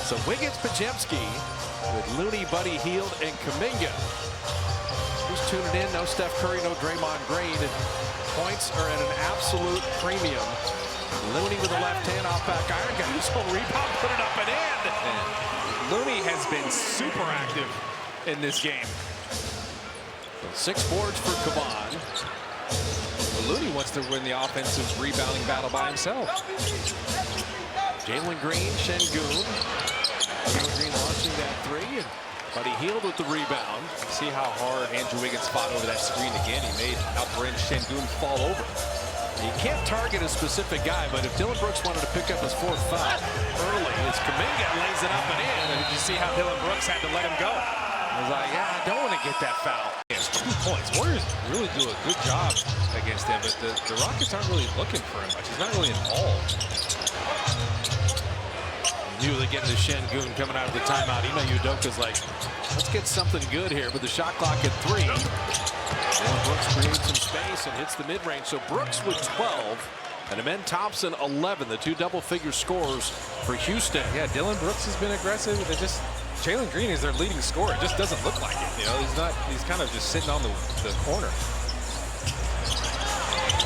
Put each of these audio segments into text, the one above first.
So Wiggins, Podziemski with Looney, Buddy Hield, and Kuminga. Who's tuning in? No Steph Curry, no Draymond Green. And points are at an absolute premium. Looney with the left hand off back iron, got his own rebound, put it up and in. And Looney has been super active in this game. 6 boards for Kavan. Looney wants to win the offensive rebounding battle by himself. Jalen Green, Şengün. Jalen Green launching that 3, and Buddy Hield with the rebound. See how hard Andrew Wiggins fought over that screen again. He made Alperen Şengün fall over. You can't target a specific guy, but if Dillon Brooks wanted to pick up his 4th foul early, as Kuminga lays it up and in. And did you see how Dillon Brooks had to let him go? I was like, yeah, I don't want to get that foul. He has 2 points. Warriors really do a good job against him, but the Rockets aren't really looking for him much. He's not really involved. Knew they get to Şengün coming out of the timeout. Ime Udoka's like, let's get something good here. But the shot clock at 3. Dillon Brooks creates some space and hits the mid-range. So Brooks with 12 and Amen Thompson 11. The 2 double-figure scores for Houston. Yeah, Dillon Brooks has been aggressive. Jalen Green is their leading scorer. It just doesn't look like it. You know, he's kind of just sitting on the corner.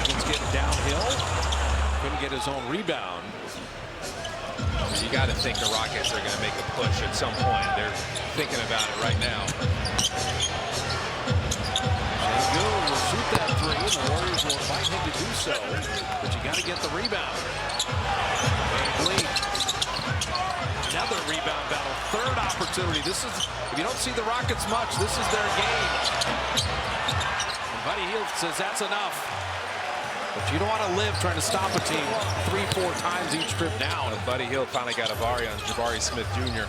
Wiggins getting downhill. Couldn't get his own rebound. You got to think the Rockets are going to make a push at some point. They're thinking about it right now. Şengün will shoot that 3, and the Warriors will invite him to do so. But you got to get the rebound. VanVleet. Another rebound battle. 3rd opportunity. This is, if you don't see the Rockets much, this is their game. And Buddy Hield says that's enough. But you don't want to live trying to stop a team 3-4 times each trip down. And Buddy Hield finally got Jabari on Jabari Smith Jr.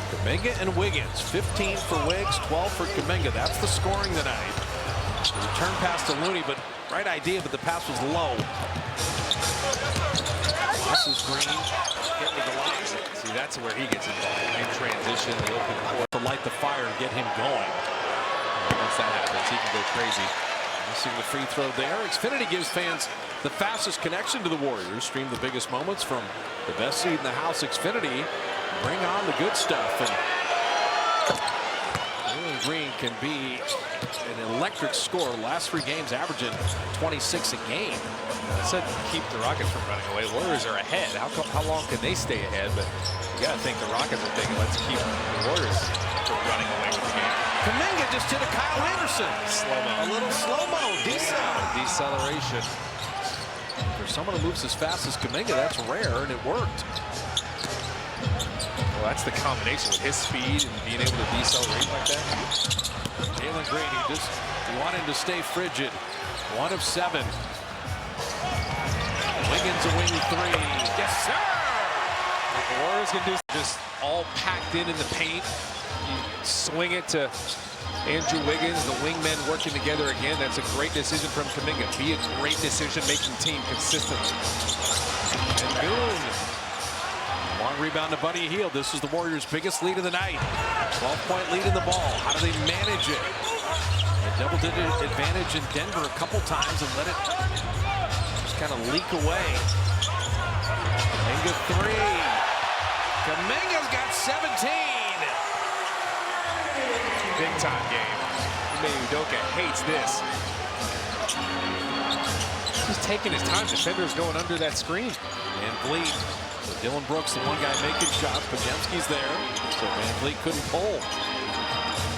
Kuminga and Wiggins. 15 for Wiggs, 12 for Kuminga. That's the scoring tonight. The return pass to Looney, but right idea, but the pass was low. This is Green. Get to the line. See, that's where he gets involved. In transition, the open court. To light the fire and get him going. Once that happens, he can go crazy. Missing the free throw there. Xfinity gives fans the fastest connection to the Warriors. Stream the biggest moments from the best seat in the house. Xfinity, bring on the good stuff. And Jalen Green can be an electric scorer. Last 3 games averaging 26 a game. I said keep the Rockets from running away. Warriors are ahead. How long can they stay ahead? But you got to think the Rockets are thinking, let's keep the Warriors from running away with the game. Kuminga just did a Kyle Anderson. Slow-mo. A little slow-mo. Deceleration. For someone who moves as fast as Kuminga, that's rare, and it worked. Well, that's the combination with his speed and being able to decelerate like that. Jalen Green, you want him to stay frigid. 1 of 7. Wiggins a wing 3. Yes, sir! What the Warriors can do is just all packed in the paint. You swing it to Andrew Wiggins, the wingmen working together again. That's a great decision from Kuminga. Be a great decision-making team consistently. And Goon. Long rebound to Buddy Hield. This is the Warriors' biggest lead of the night. 12-point lead in the ball. How do they manage it? A double-digit advantage in Denver a couple times and let it just kind of leak away. Kuminga 3. Kuminga's got 17. Big time game. Ime Udoka hates this. He's taking his time. Defender's going under that screen. VanVleet. So Dillon Brooks, the one guy making shots. Podziemski's there. So VanVleet couldn't pull.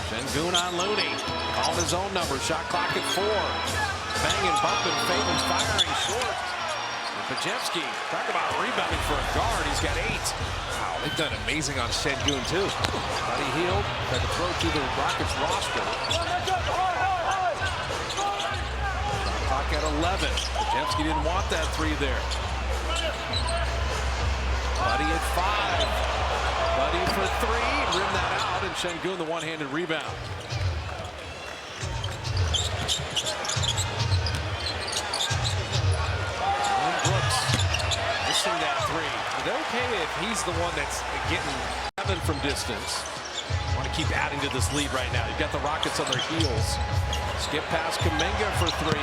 Şengün on Looney. Called his own number. Shot clock at 4. Banging, bumping, fading, firing short. And Podziemski, talk about rebounding for a guard. He's got 8. Wow, they've done amazing on Şengün too. Buddy Hield tried to throw through the Rockets roster. Clock at 11. Podziemski didn't want that 3 there. Buddy at 5. Buddy for 3. Rim that out, and Şengün the one-handed rebound. Brooks missing that 3. They're okay if he's the one that's getting 7 from distance. Want to keep adding to this lead right now. You've got the Rockets on their heels. Skip past Kuminga for 3.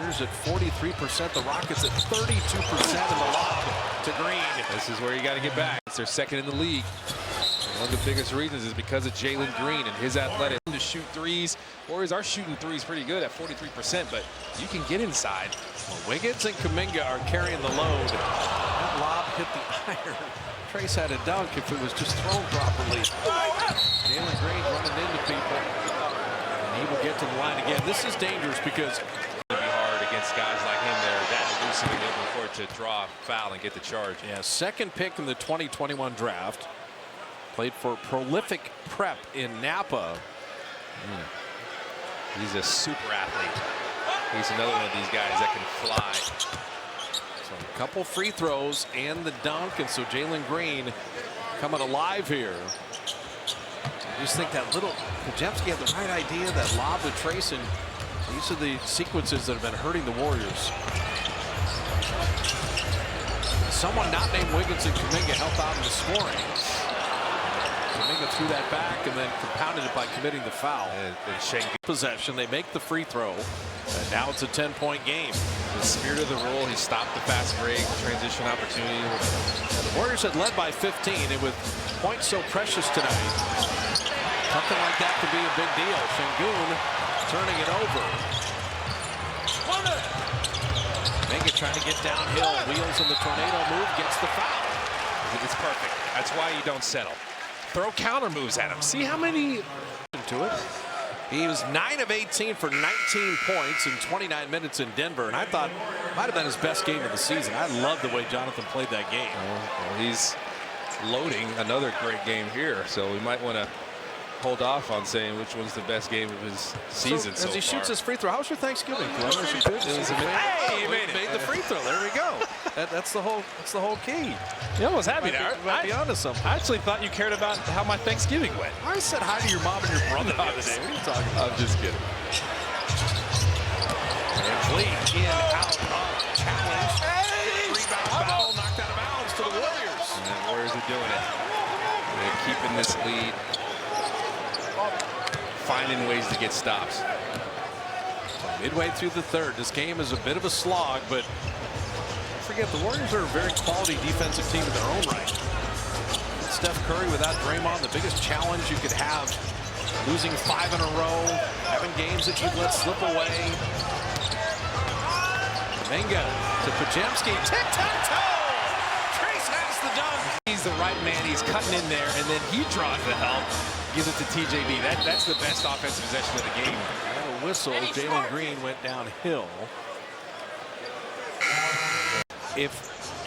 Warriors at 43%. The Rockets at 32% in the lob to Green. This is where you got to get back. It's their second in the league. One of the biggest reasons is because of Jalen Green and his athleticism to shoot threes. Warriors are shooting threes pretty good at 43%, but you can get inside. Well, Wiggins and Kuminga are carrying the load. That lob hit the iron. Trace had a dunk if it was just thrown properly. Jalen Green running into people. And he will get to the line again. This is dangerous because It'll be hard against guys like him that are that elusive and able for it to draw a foul and get the charge. yeah, second pick in the 2021 draft. Played for Prolific Prep in Napa. He's a super athlete. He's another one of these guys that can fly. So a couple free throws and the dunk, and so Jalen Green coming alive here. I just think that little Podziemski had the right idea, that lob to Trace, and these are the sequences that have been hurting the Warriors. Someone not named Wiggins and Kuminga help out in the scoring. Kuminga threw that back and then compounded it by committing the foul. And Sengun. Possession, they make the free throw, and now it's a 10-point game. The spirit of the rule, he stopped the fast break, transition opportunity. The Warriors had led by 15, and with points so precious tonight, something like that could be a big deal. Sengun turning it over. Kuminga trying to get downhill, wheels in the tornado move, gets the foul. It's perfect. That's why you don't settle. Throw counter moves at him. See how many To it. He was 9 of 18 for 19 points in 29 minutes in Denver, and I thought might have been his best game of the season. I love the way Jonathan played that game. Well, he's loading another great game here, so we might want to hold off on saying which one's the best game of his season so as he far. shoots his free throw, how was your Thanksgiving? Was it good? Hey, he made it. Made the free throw. There we go. That's the whole key. Yeah, I was happy there. Might be onto something. I actually thought you cared about how my Thanksgiving went. I said hi to your mom and your brother the other day. What are you talking about? I'm just kidding. And Fleet in, out, up, challenge. Rebound battle, knocked out of bounds to the Warriors. And the Warriors are doing it. They're keeping this lead, finding ways to get stops. Midway through the third, this game is a bit of a slog, but don't forget the Warriors are a very quality defensive team in their own right. Steph Curry without Draymond, the biggest challenge you could have, losing 5 in a row, having games that you've let slip away. Kuminga to Podziemski, tic-tac-toe! Trace has the dunk. He's the right man. He's cutting in there, and then he draws the help, gives it to TJB. That's the best offensive possession of the game. And a whistle. Jalen Green went downhill. If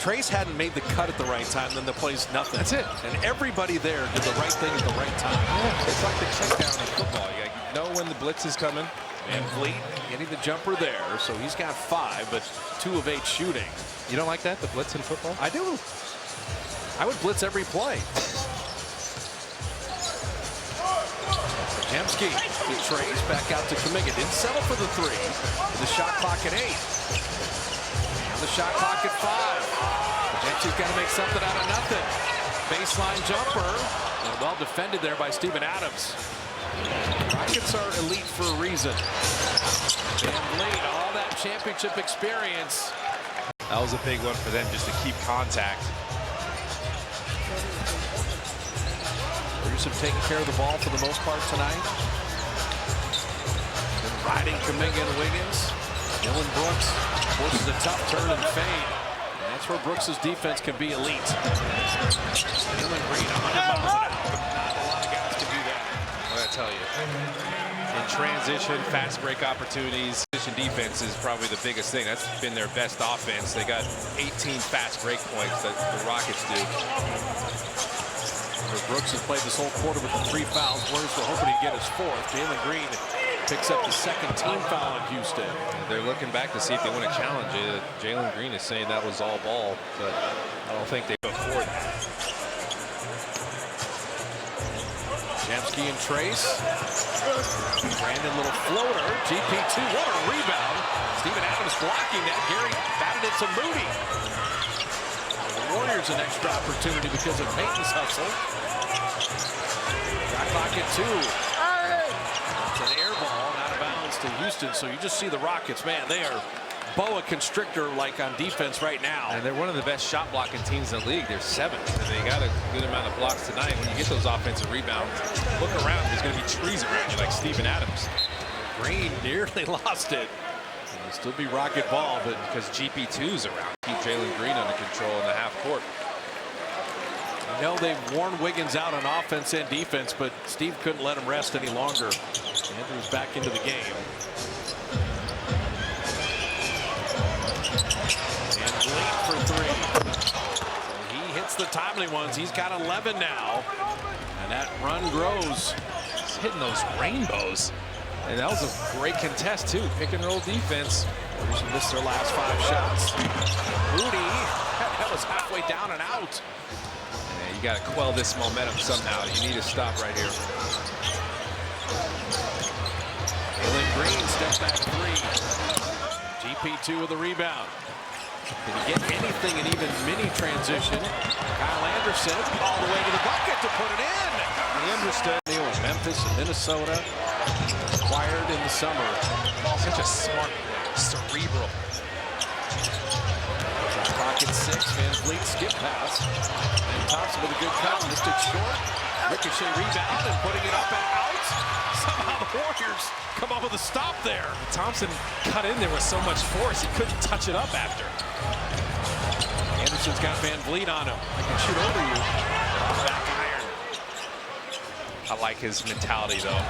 Trace hadn't made the cut at the right time, then the play's nothing. That's it. And everybody there did the right thing at the right time. Yeah, it's like the check down in football. You know when the blitz is coming. And Fleet getting the jumper there, so he's got 5, but 2 of 8 shooting. You don't like that, the blitz in football? I do. I would blitz every play. Podziemski to Trace, back out to Kuminga. Didn't settle for the 3. The shot clock at 8. And the shot clock at 5. Podziemski's got to make something out of nothing. Baseline jumper. And well defended there by Steven Adams. Rockets are elite for a reason. And Fleet, all that championship experience. That was a big one for them, just to keep contact. Warriors have taken care of the ball for the most part tonight. Been riding Kuminga and Wiggins. Dylan Brooks forces a tough turn and fade. And that's where Brooks' defense can be elite. Jalen Green, 100 miles an hour. Not a lot of guys can do that. What did I tell you? In transition, fast break opportunities, defense is probably the biggest thing. That's been their best offense. They got 18 fast break points that the Rockets do. Brooks has played this whole quarter with the 3 fouls. Warriors were hoping he'd get his 4th. Jalen Green picks up the 2nd team foul in Houston. They're looking back to see if they want to challenge it. Jalen Green is saying that was all ball, but I don't think they go for it. Podziemski and Trace. Brandon, little floater. GP2, what a rebound. Steven Adams blocking that. Gary batted it to Moody. The Warriors an extra opportunity because of Payton's hustle. Shot clock at 2. It's an air ball and out of bounds to Houston. So you just see the Rockets, man, they are boa constrictor like on defense right now. And they're one of the best shot blocking teams in the league. They're 7th, and they got a good amount of blocks tonight. When you get those offensive rebounds, look around. There's going to be trees around you like Steven Adams. Green nearly lost it. It'll still be Rocket ball, but Because GP2's around. Keep Jalen Green under control in the half court. you know they've worn Wiggins out on offense and defense, but Steve couldn't let him rest any longer. Andrews back into the game. And Bleak for 3. So he hits the timely ones. He's got 11 now. And that run grows. He's hitting those rainbows. And that was a great contest, too. Pick and roll defense. Warriors missed their last 5 shots. Moody, that was halfway down and out. Yeah, you got to quell this momentum somehow. You need to stop right here. Jalen Green steps back 3. GP2 with the rebound. Did he get anything in even mini transition? Kyle Anderson all the way to the bucket to put it in. He understood. Memphis and Minnesota acquired in the summer. Such a smart, cerebral. Pocket 6. Van Vliet skip pass. And Thompson with a good cut. Missed it short. Ricochet rebound and putting it up and out. Somehow the Warriors come up with a stop there. Thompson cut in there with so much force, he couldn't touch it up after. Anderson's got Van Vliet on him. I can shoot over you. Back iron. I like his mentality, though.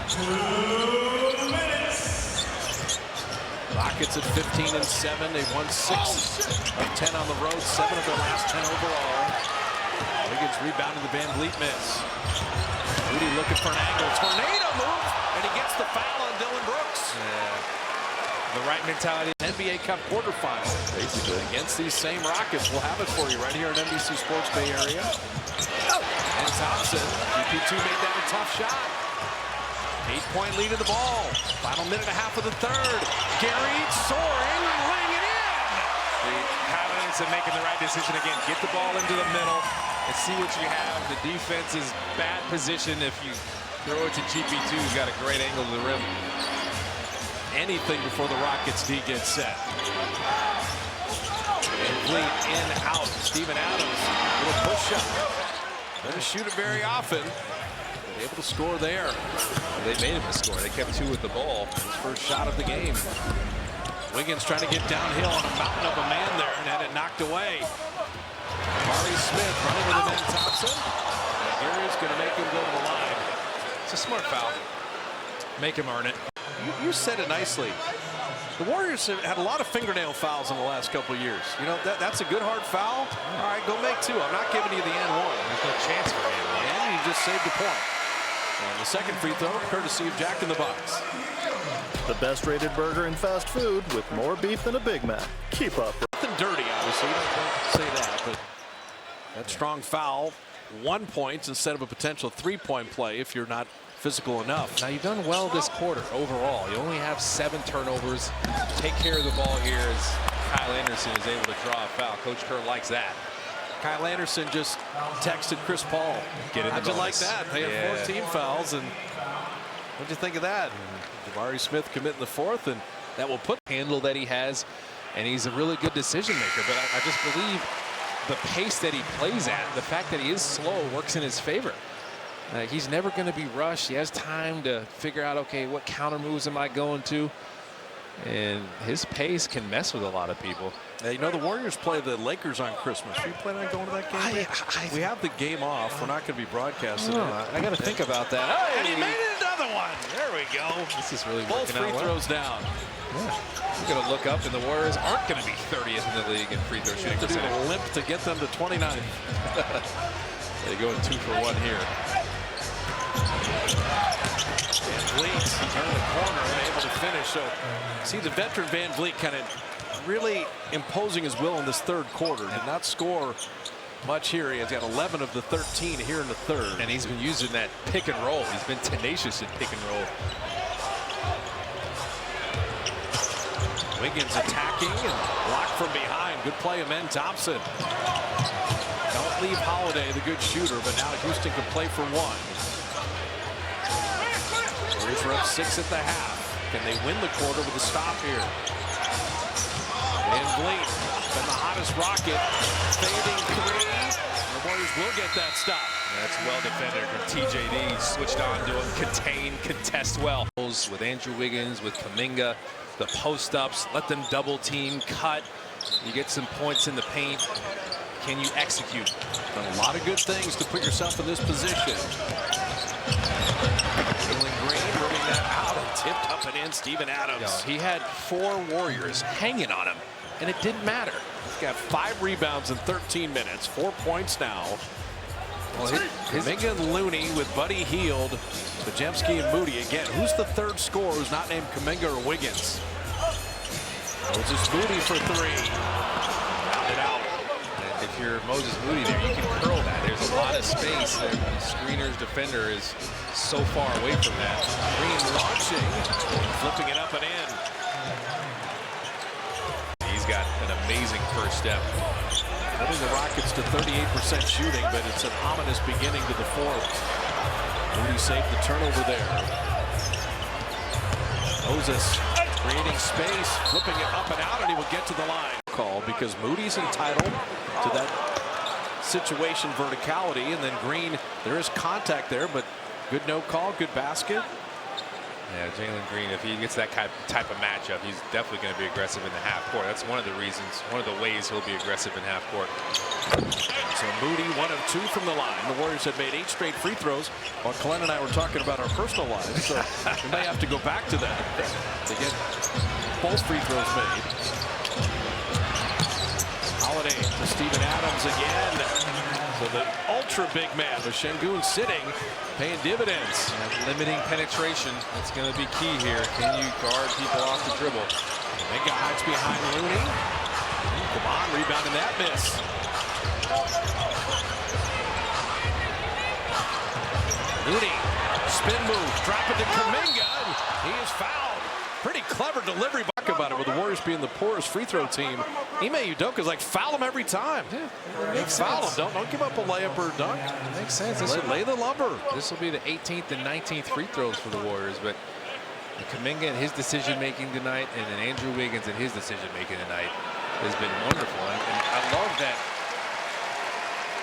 Rockets at 15 and 7. They've won 6 of 10 on the road, 7 of their last 10 overall. Wiggins rebounded the Van Vliet miss. Moody looking for an angle. Tornado move, and he gets the foul on Dylan Brooks. The right mentality. NBA Cup quarterfinal, basically, against these same Rockets. We'll have it for you right here in NBC Sports Bay Area. And Thompson, GP2 made that a tough shot. 8-point lead of the ball. Final minute and a half of the third. Gary soaring, laying it in. The confidence of making the right decision again. Get the ball into the middle and see what you have. The defense is bad position. If you throw it to GP2, he's got a great angle to the rim. Anything before the Rockets D gets set. And Vliet in, out. Steven Adams, little push shot. Doesn't shoot it very often. Able to score there. They made him a score. They kept 2 with the ball. His first shot of the game. Wiggins trying to get downhill on a mountain of a man there and had it knocked away. Mari Smith running with the man Thompson. And Gary's going to make him go to the line. It's a smart foul. Make him earn it. You said it nicely. The Warriors have had a lot of fingernail fouls in the last couple of years. You know, that's a good hard foul. All right, go make 2. I'm not giving you the and 1. There's no chance for him. And you just saved the point. And the second free throw, courtesy of Jack in the Box. The best rated burger in fast food with more beef than a Big Mac. Keep up. Nothing dirty, obviously. You don't say that, but that strong foul, 1 point instead of a potential 3-point play if you're not physical enough. Now, you've done well this quarter overall. You only have 7 turnovers. Take care of the ball here as Kyle Anderson is able to draw a foul. Coach Kerr likes that. Kyle Anderson just texted Chris Paul. Get in the How'd you like bonus. that? They had 4 team fouls, and what'd you think of that? Jabari Smith committing the 4th, and that will put Handle that he has, and he's a really good decision maker. But I just believe the pace that he plays at, the fact that he is slow, works in his favor. He's never going to be rushed. He has time to figure out, okay, what counter moves am I going to? And his pace can mess with a lot of people. You know, the Warriors play the Lakers on Christmas. Are you planning on going to that game? We have the game off. We're not going to be broadcasting it. I got to think about that. And he made it another one. There we go. This is really Both working free out well. throws down. We're going to look up, and the Warriors aren't going to be 30th in the league in free throw shooting To do percentage. a limp to get them to 29. They go in 2 for 1 here. Van Vliet turn the corner and able to finish. So, see the veteran Van Vliet kind of really imposing his will in this third quarter. Did not score much here. He's got 11 of the 13 here in the third. And he's been using that pick and roll. He's been tenacious in pick and roll. Wiggins attacking and blocked from behind. Good play of Men Thompson. Don't leave Holiday, the good shooter, but now Houston can play for 1. Warriors are up 6 at the half. Can they win the quarter with a stop here? VanVleet, been the hottest rocket, fading three. The Warriors will get that stop. That's well defended from TJD. Switched on to him, contain, contest well. With Andrew Wiggins, with Kuminga, the post-ups, let them double team, cut. You get some points in the paint. Can you execute? Done a lot of good things to put yourself in this position. Jalen Green moving that out and tipped up and in. Steven Adams. He had 4 Warriors hanging on him, and it didn't matter. He's got 5 rebounds in 13 minutes, 4 points now. Well, Kuminga and Looney with Buddy Hield, Podziemski and Moody. Again, who's the third scorer who's not named Kuminga or Wiggins? Moses Moody for 3. Rounded out. If you're Moses Moody there, you can curl that. There's a lot of space. The screener's defender is so far away from that. Green launching, flipping it up and in. He's got an amazing first step. Putting the Rockets to 38% shooting, but it's an ominous beginning to the fourth. Moody saved the turnover there. Moses creating space, flipping it up and out, and he will get to the line. Call because Moody's entitled to that situation verticality, and then Green, there is contact there, but good no call, good basket. Yeah, Jalen Green, if he gets that type of matchup, he's definitely going to be aggressive in the half court. That's one of the reasons, one of the ways he'll be aggressive in half court. So Moody 1 of 2 from the line. The Warriors have made 8 straight free throws while Glenn and I were talking about our personal lives. So we may have to go back to that to get both free throws made. Holiday to Steven Adams again. So the ultra big man with Şengün sitting, paying dividends. Limiting penetration, that's going to be key here. Can you guard people off the dribble? Kuminga hides behind Looney. Come on, rebounding that miss. Looney, spin move, drop it to Kuminga, and he is fouled. Pretty clever delivery. Talk about it with the Warriors being the poorest free throw team. Ime Udoka's like, foul him every time. Yeah, makes foul sense. him. Don't give up a layup or a dunk. It makes sense. Lay the lumber. This will be the 18th and 19th free throws for the Warriors, but Kuminga and his decision making tonight, and then Andrew Wiggins and his decision making tonight has been wonderful. And I love that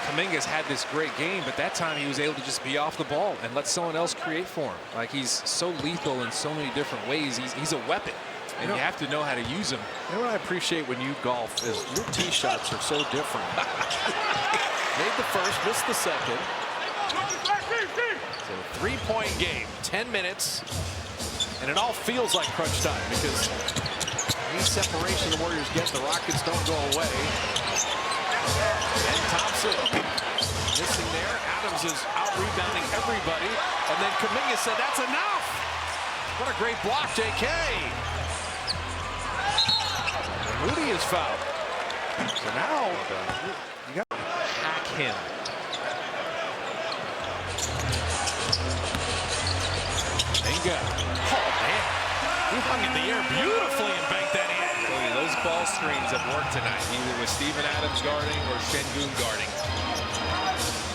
Kuminga's had this great game, but that time he was able to just be off the ball and let someone else create for him. Like, he's so lethal in so many different ways. He's a weapon, and you have to know how to use him. You know what I appreciate when you golf is your tee shots are so different. Made the first, missed the second. So 3-point game, 10 minutes, and it all feels like crunch time because any separation the Warriors get, the Rockets don't go away. And Thompson missing there. Adams is out rebounding everybody. And then Kuminga said, that's enough. What a great block, JK. Moody is fouled. So now you got to Hack him. Kuminga. Oh, man. He hung in the air beautifully and banked that in. Those ball screens have worked tonight, either with Steven Adams guarding or Şengün guarding.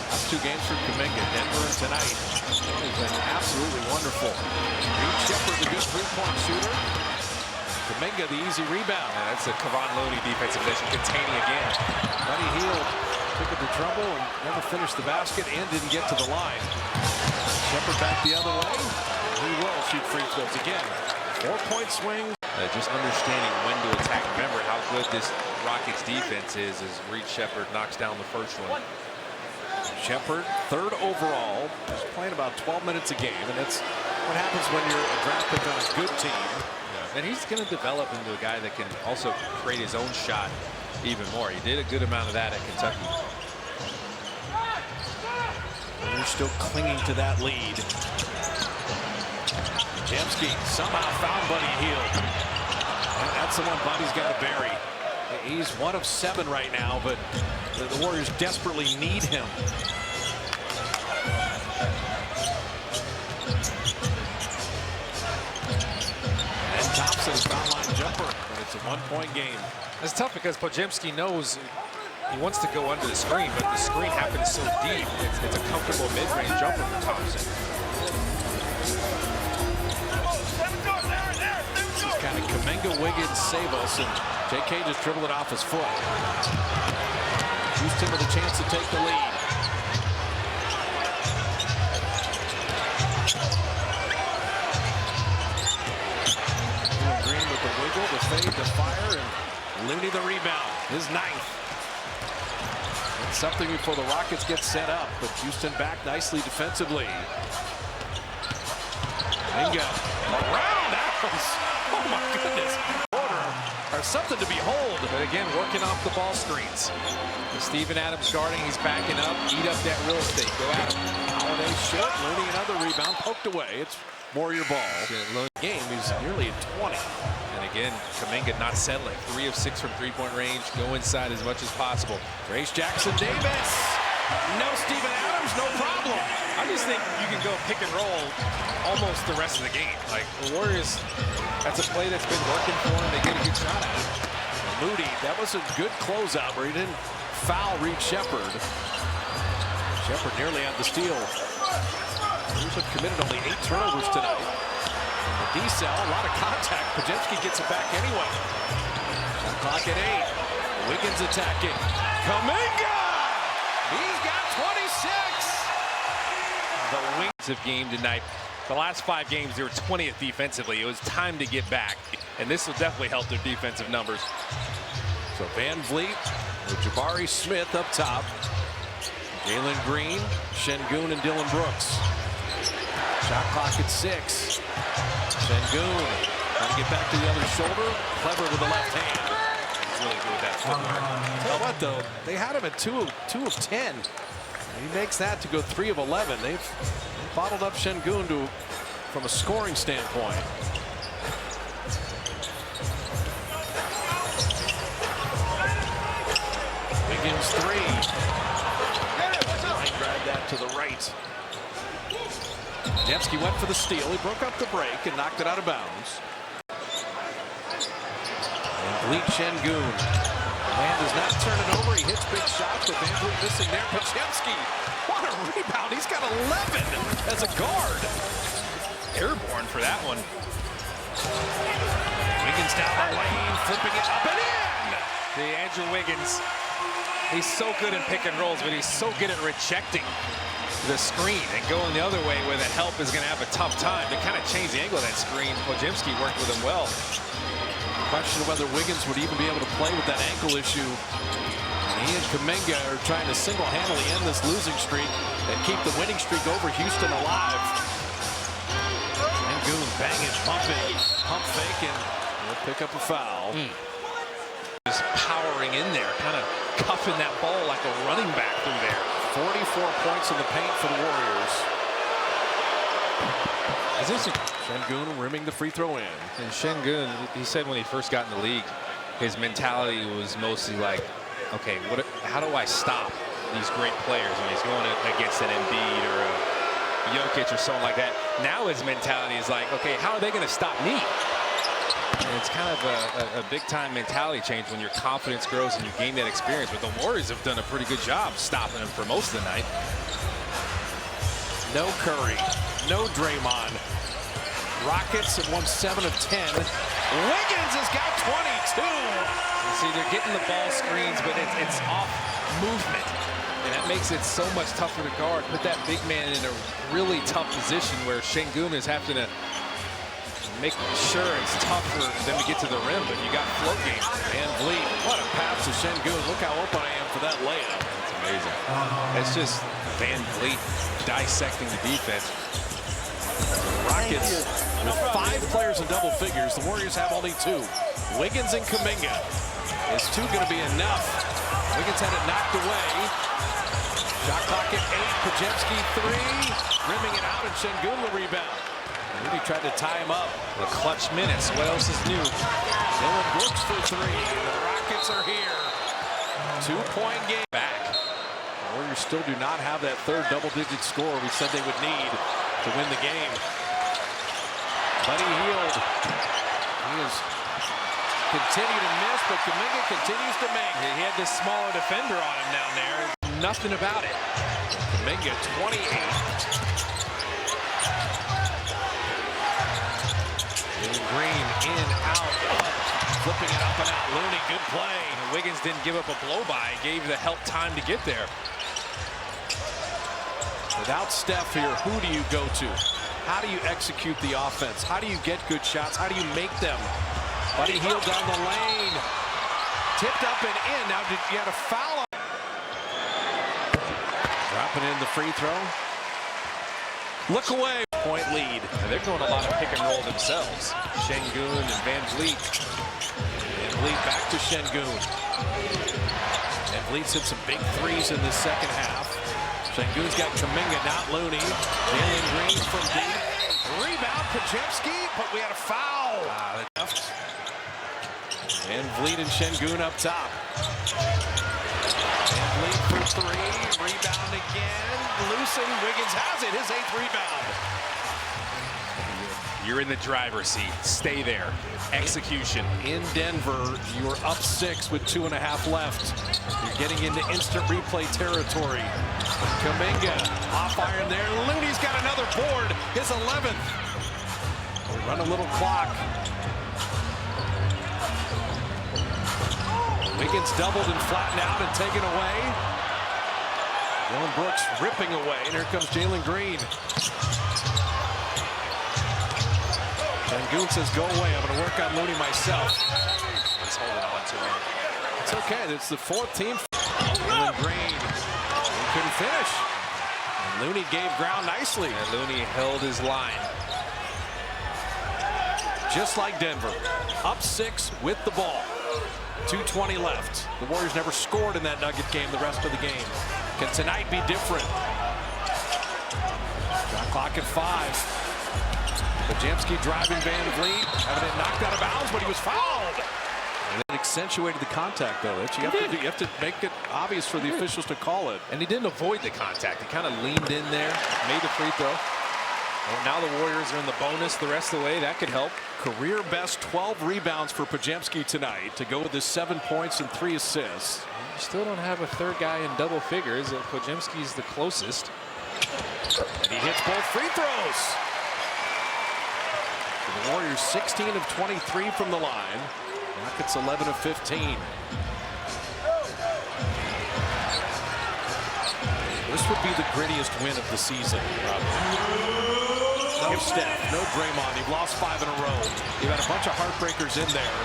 Last 2 games for Kuminga. Denver and tonight. He's been absolutely wonderful. Reed Sheppard, the good 3-point shooter. Kuminga, the easy rebound. Yeah, that's a Kevon Looney defensive mission, containing again. Buddy Hield took it to trouble and never finished the basket and didn't get to the line. Sheppard back the other way. He will shoot free throws again. 4-point swing. Just understanding when to attack. Remember how good this Rockets defense is as Reed Sheppard knocks down the first one. Sheppard, 3rd overall. He's playing about 12 minutes a game, and that's what happens when you're a draft pick on a good team. Yeah. And he's going to develop into a guy that can also create his own shot even more. He did a good amount of that at Kentucky. And they're still clinging to that lead. Podziemski somehow found Buddy Hield. And that's the one Buddy's got to bury. He's 1 of 7 right now, but the Warriors desperately need him. And Thompson's foul line jumper, but it's a 1-point game. It's tough because Podziemski knows he wants to go under the screen, but the screen happens so deep. It's a comfortable mid-range jumper for Thompson. This is kind of Kuminga, Wiggins save us, and J.K. just dribbled it off his foot. Houston with a chance to take the lead. Green with the wiggle, the fade, the fire, and Looney the rebound. His ninth. It's something before the Rockets get set up, but Houston back nicely defensively. Kuminga around that was, oh my goodness, or something to behold. But again, working off the ball screens. Steven Adams guarding, he's backing up, eat up that real estate. Go at him. Holiday short, Looney another rebound, poked away. It's Warrior ball. Game, he's nearly at 20. And again, Kuminga not settling. 3 of 6 from three-point range. Go inside as much as possible. Trace Jackson Davis. No Steven Adams, no problem. I just think you can go pick and roll almost the rest of the game. Like the Warriors, that's a play that's been working for them. They get a good shot at it. Moody, that was a good closeout where he didn't foul Reed Shepherd. Shepherd nearly had the steal. Warriors have committed only 8 turnovers tonight. The D-cell, a lot of contact. Podziemski gets it back anyway. Shot clock at 8. Wiggins attacking. Kuminga! He's got 26! The Wings of game tonight. The last 5 games, they were 20th defensively. It was time to get back. And this will definitely help their defensive numbers. So Van Vliet with Jabari Smith up top. Jalen Green, Şengün, and Dylan Brooks. Shot clock at 6. Şengün trying to get back to the other shoulder. Clever with the left hand. Really good with that footwork. Tell you what, though, they had him at 2 of 10. He makes that to go 3 of 11. They've bottled up Şengün from a scoring standpoint. Wiggins 3. Drive that to the right. Podziemski went for the steal. He broke up the break and knocked it out of bounds. And Vliet Şengün. Man does not turn it over. He hits big shots, but Van Vliet missing there. Podziemski, what a rebound. He's got 11 as a guard. Airborne for that one. Wiggins down the lane, flipping it up and in. The Andrew Wiggins, he's so good in pick and rolls, but he's so good at rejecting the screen and going the other way where the help is going to have a tough time. To kind of change the angle of that screen, Podziemski worked with him well. Question of whether Wiggins would even be able to play with that ankle issue. He and Kuminga are trying to single-handedly end this losing streak and keep the winning streak over Houston alive. Şengün banging, bumping, pump faking. He'll pick up a foul. Just powering in there, kind of cuffing that ball like a running back through there. 44 points in the paint for the Warriors. Şengün rimming the free throw in. And Şengün, he said when he first got in the league, his mentality was mostly like, okay, how do I stop these great players when he's going against an Embiid or a Jokic or someone like that? Now his mentality is like, okay, how are they going to stop me? And it's kind of a big-time mentality change when your confidence grows and you gain that experience. But the Warriors have done a pretty good job stopping him for most of the night. No Curry, no Draymond. Rockets have won 7 of 10. Wiggins has got 22. See, they're getting the ball screens, but it's off movement. And that makes it so much tougher to guard. Put that big man in a really tough position where Şengün is having to make sure it's tough for them to get to the rim, but you got float game. Van Vliet, what a pass to Şengün. Look how open I am for that layup. It's amazing. It's just Van Vliet dissecting the defense. Rockets with 5 players in double figures. The Warriors have only 2. Wiggins and Kuminga. Is 2 going to be enough? Wiggins had it knocked away. Shot clock at 8. Podziemski 3. Rimming it out, and Şengün the rebound. He tried to tie him up. The clutch minutes. What else is new? Dylan Brooks for 3. The Rockets are here. 2-point game. Back. The Warriors still do not have that 3rd double-digit score we said they would need to win the game. Buddy Hield. He has continued to miss, but Kuminga continues to make. He had this smaller defender on him down there. Nothing about it. Kuminga 28. Green in, out, flipping it up and out. Looney, good play. And Wiggins didn't give up a blow-by. Gave the help time to get there. Without Steph here, who do you go to? How do you execute the offense? How do you get good shots? How do you make them? Buddy Hield down the lane. Tipped up and in. Now you had a foul. Dropping in the free throw. Look away. Point lead. And they're doing a lot of pick and roll themselves. Şengün and Van Vliet. Van Vliet back to Şengün. Van Vliet's hit some big threes in the second half. Şengün's got Kuminga, not Looney. Jalen Green from deep. Rebound, Podziemski, but we had a foul. Van Vliet and Şengün up top. Van Vliet for three. Rebound again. Loosing. Wiggins has it. His 8th rebound. You're in the driver's seat. Stay there. Execution. In Denver, you're up 6 with 2.5 left. You're getting into instant replay territory. Kuminga off iron there. Looney's got another board. His 11th. We run a little clock. Wiggins doubled and flattened out and taken away. Dillon Brooks ripping away. And here comes Jalen Green. Şengün says, go away. I'm going to work on Looney myself. He's holding on to him. It's okay. It's the 4th team. Jalen Green. He couldn't finish. And Looney gave ground nicely. And Looney held his line. Just like Denver. Up 6 with the ball. 2:20 left. The Warriors never scored in that Nugget game the rest of the game. Can tonight be different? Shot clock at 5. Podziemski driving Van Vliet, having it knocked out of bounds, but he was fouled. And it accentuated the contact, though. You have to make it obvious for the officials to call it. And he didn't avoid the contact. He kind of leaned in there, made the free throw. And now the Warriors are in the bonus the rest of the way. That could help. Career best 12 rebounds for Podziemski tonight to go with his 7 points and 3 assists. You still don't have a third guy in double figures. Podziemski's the closest. And he hits both free throws. The Warriors 16 of 23 from the line. Rockets 11 of 15. This would be the grittiest win of the season, probably. No Steph, no Draymond. You've lost 5 in a row. You've had a bunch of heartbreakers in there.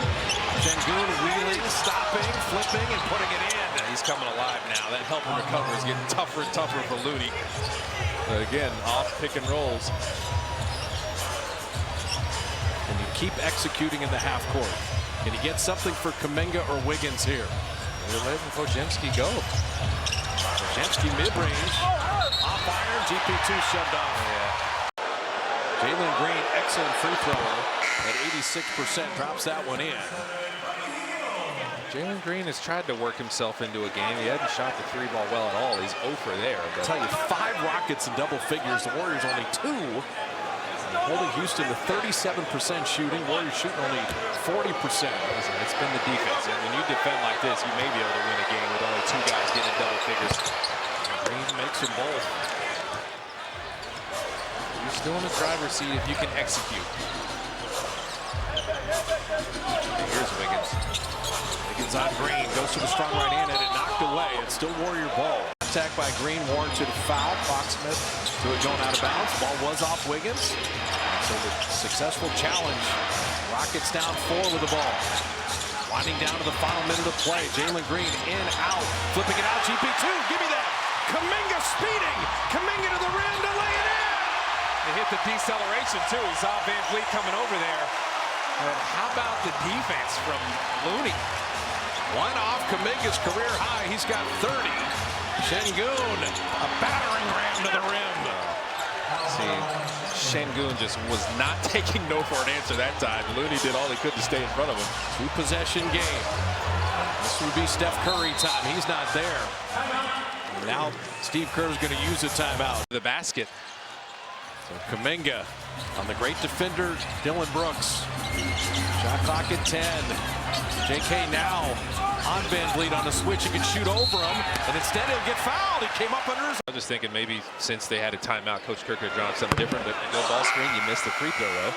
Şengün wheeling, stopping, flipping, and putting it in. He's coming alive now. That help and recover is getting tougher and tougher for Looney. But again, off pick and rolls. And you keep executing in the half court. Can you get something for Kuminga or Wiggins here? They're letting Podziemski go. Podziemski mid-range. Off iron, GP2 shoved off. Jalen Green, excellent free thrower at 86%, drops that one in. Jalen Green has tried to work himself into a game. He hadn't shot the 3-ball well at all. He's 0 for there. I'll tell you, 5 Rockets in double figures. The Warriors only 2. Holding Houston to 37% shooting. Warriors shooting only 40%. Listen, it's been the defense. And when you defend like this, you may be able to win a game with only 2 guys getting double figures. Green makes them both. You're still in the driver's seat if you can execute. Here's Wiggins. Wiggins on Green, goes to the strong right hand, and it knocked away. It's still Warrior ball. Attack by Green warranted a foul. Fox-Smith to it going out of bounds. Ball was off Wiggins. So the successful challenge. Rockets down 4 with the ball. Winding down to the final minute of play. Jalen Green in, out, flipping it out. GP2, give me that. Kuminga speeding. Kuminga to the rim to lay it in. They hit the deceleration, too. He saw Van Vliet coming over there. But how about the defense from Looney? One off Kuminga's career high. He's got 30. Şengün, a battering ram to the rim. See, Şengün just was not taking no for an answer that time. Looney did all he could to stay in front of him. 2-possession game. This would be Steph Curry time. He's not there. Now Steve Kerr's going to use a timeout. The basket. So Kuminga on the great defender, Dillon Brooks. Shot clock at 10. JK now on Van Vliet on the switch. He can shoot over him, and instead he'll get fouled. He came up under his... I was just thinking maybe since they had a timeout, Coach Kerr could have drawn something different, but no ball screen, you missed the free throw, though.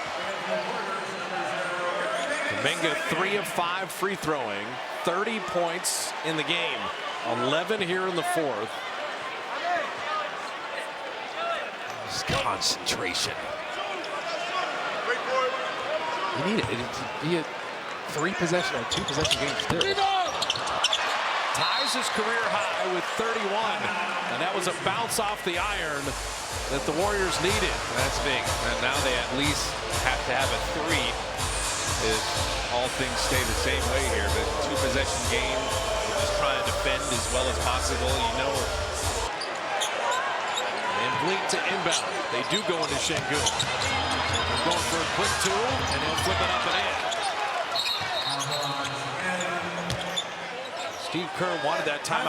Kuminga 3 of 5 free throwing, 30 points in the game, 11 here in the fourth. Just concentration. You need it. It'd be a 3-possession or 2-possession game still. Ties his career high with 31, and that was a bounce off the iron that the Warriors needed. That's big. And now they at least have to have a 3 if all things stay the same way here. But 2-possession game, just trying to defend as well as possible. You know. And Vliet to inbound. They do go into Şengün. They're going for a quick 2, and he'll flip it up and in. Steve Kerr wanted that timeout.